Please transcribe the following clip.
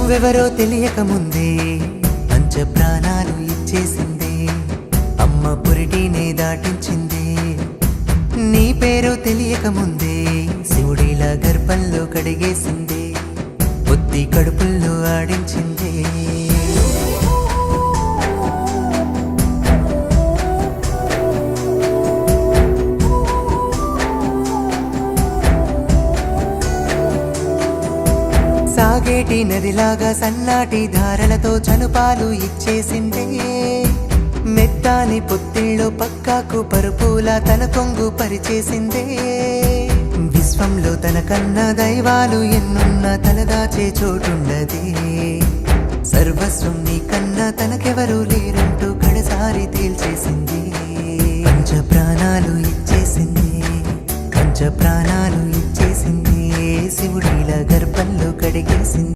నువ్వెవరో తెలియక ముందే పంచ ప్రాణాలు ఇచ్చేసిందే, అమ్మ పురిటినే దాటించిందే. నీ పేరు తెలియక ముందే శివుడిలా గర్భంలో కడిగేసిందే, బుద్ధి కడుపుల్లో ఆడించిందే. సాగేటి నదిలాగా సన్నాటి ధారలతో చనుపాలు ఇచ్చేసిందే, మెత్తాని పొత్తిళ్ళో పక్కాకు పరుపులా తన కొంగు పరిచేసిందే. విశ్వంలో తన కన్నా దైవాలు ఎన్నున్నా తలదాచే చోటుండదే, సర్వస్వం నీ కన్నా తనకెవరూ లేరంటూ కడసారి తేల్చేసింది. పంచ ప్రాణాలు ఇచ్చేసింది, పంచ ప్రాణాలు ఇచ్చేసింది, శివుడిలా గర్భంలో కడిగేసింది.